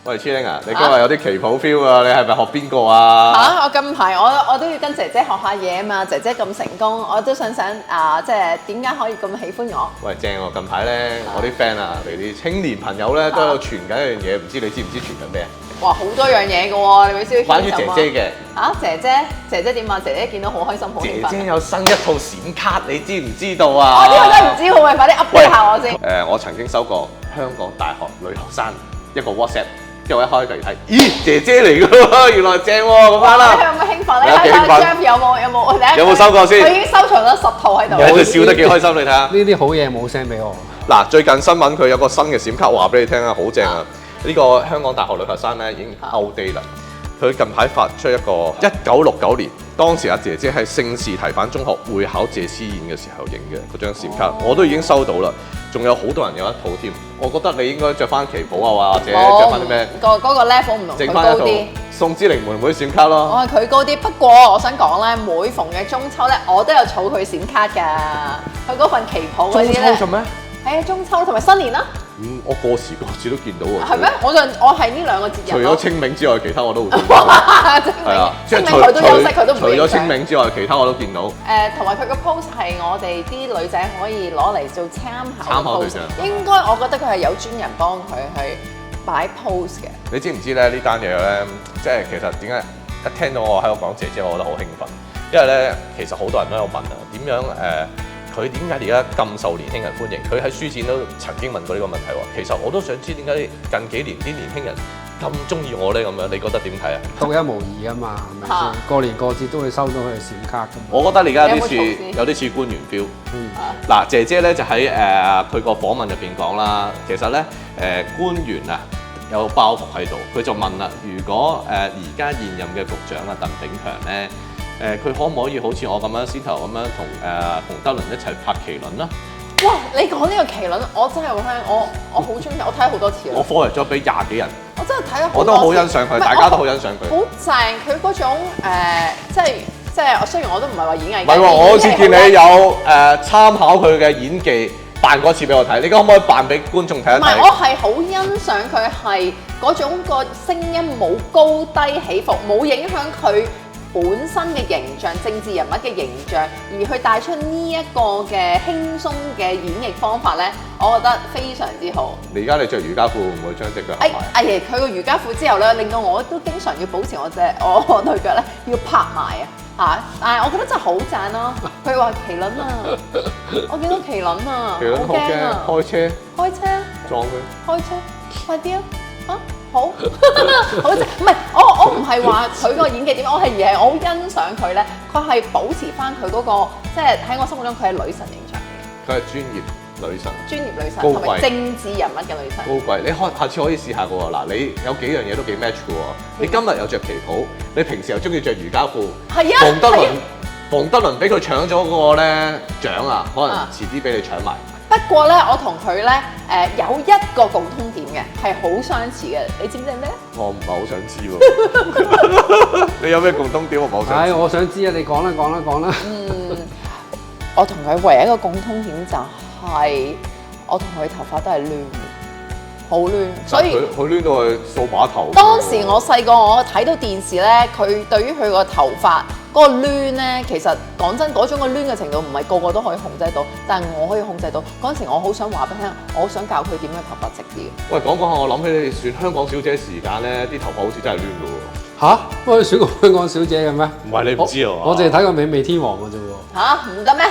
喂，黐玲啊，你今日有啲旗袍 feel 啊！你係咪學邊個啊？我近排我都要跟姐姐學下嘢啊嘛！姐姐咁成功，我都想即係點解可以咁喜歡我？喂，正喎！近排咧，我啲 friend 啊，你啲青年朋友咧都喺度傳緊一樣嘢，唔知你知唔知傳緊咩啊？哇，好多樣嘢嘅喎，你會知關於姐姐嘅。姐姐點啊？姐姐見到好開心，好興奮。姐姐有新一套閃卡，你知唔知道啊？我呢個真係唔知喎，喂，快啲 update 下我先。我曾經收過香港大學女學生一個 WhatsApp。之後一開嚟睇，咦，姐姐嚟㗎喎，原來正喎咁樣啦。你有冇興奮咧？睇下 Jeff 有冇收過先？佢已經收藏咗10套喺度。我哋笑得幾開心，你睇下。呢啲好嘢冇 send 俾我。嗱，最近新聞佢有個新嘅閃卡，話俾你聽啊，好正啊！呢個香港大學女學生咧已經 outdate 啦。佢近排發出一個1969年，當時阿姐姐喺聖士提反中學會考謝師宴嘅時候影嘅嗰張閃卡，我都已經收到啦。仲有好多人有一套添，我覺得你應該着翻旗袍啊，或者着翻啲咩？嗰個 level 唔同，佢高啲。宋之齡妹妹閃卡咯。我係佢高啲，不過我想講咧，每逢嘅中秋咧，我都有儲佢閃卡㗎。佢嗰份旗袍嗰啲咧。中秋做咩？係啊，中秋同埋新年啦。我過時過節都見到喎。係咩？我係呢兩個節日。除咗清明之外，其他我都會見到。係啊，清明佢都休息，佢都唔除咗清明之外，其他我都見到。同埋佢個 post 係我哋啲女仔可以攞嚟做參考。參考對象。應該我覺得佢係有專人幫佢去擺 post 嘅。你知唔知咧呢單嘢咧？即係其實點解一聽到我喺度講姐姐，我覺得好興奮，因為咧其實好多人都有問啊，點樣佢點解而家咁受年輕人歡迎？佢喺書展都曾經問過呢個問題喎。其實我都想知點解近幾年啲年輕人咁中意我咧咁樣？你覺得點睇啊？獨一無二啊嘛，係咪先？過年過節都會收到佢嘅閃卡㗎嘛。我覺得你而家有啲似官員 feel。嗱，姐姐咧就喺佢個訪問入邊講啦，其實咧官員啊有包袱喺度，佢就問啦，如果而家現任嘅局長啊鄧炳強咧。佢可唔可以好似我咁樣先頭咁樣同馮德倫一齊拍麒麟啦？哇！你講呢個麒麟，我真係好聽，我好中意，我睇好多次啦。我 forward 咗俾20幾人。我真係睇咗好多次。我都好欣賞佢，大家都好欣賞佢。好正，佢嗰種即係雖然我都唔係話演藝。唔係喎，我好似見你有參考佢嘅演技，扮過一次俾我睇。你可唔可以扮俾觀眾睇一睇？唔係，我係好欣賞佢係嗰種個聲音冇高低起伏，冇影響佢本身嘅形象、政治人物嘅形象，而去帶出呢一個嘅輕鬆嘅演繹方法咧，我覺得非常之好。你而家你着瑜伽褲會唔會將隻腳合埋？佢個瑜伽褲之後咧，令到我都經常要保持我對腳咧要拍埋啊！但係我覺得真係好讚咯。佢話麒麟啊，我見到麒麟啊，麒麟好驚啊！開車撞佢，開車快啲啊！好，好正，唔係我唔係話佢個演技點，而係我好欣賞佢咧，佢係保持翻佢嗰個，即係喺我心目中佢係女神形象嚟嘅。佢係專業女神，同埋政治人物嘅女神。高貴，你下次可以試下嘅喎。嗱，你有幾樣嘢都幾 match 嘅喎。你今日有着旗袍，你平時又中意着瑜伽褲。係啊。馮德倫俾佢搶咗嗰個咧獎啊，可能遲啲俾你搶埋。不過咧，我同佢咧有一個共通點嘅，係好相似嘅。你知唔知係咩？我唔係好想知喎。你有咩共通點？我唔係好想知。我想知啊！你講啦。我同佢唯一一個共通點就係我同佢頭髮都係亂嘅，好亂，所以佢亂到係掃把頭。當時我細個，我睇到電視咧，佢對於佢個頭髮嗰個攣咧，其實講真嗰種個攣嘅程度唔係個個都可以控制到，但係我可以控制到。嗰陣時我好想話俾你聽，我好想教佢點樣頭髮直啲嘅。喂，講下，我諗起你選香港小姐時間咧，啲頭髮好似真係亂嘅喎。嚇？我選過香港小姐嘅咩？唔係你唔知啊？我淨係睇過美美天王嘅啫喎。唔得咩？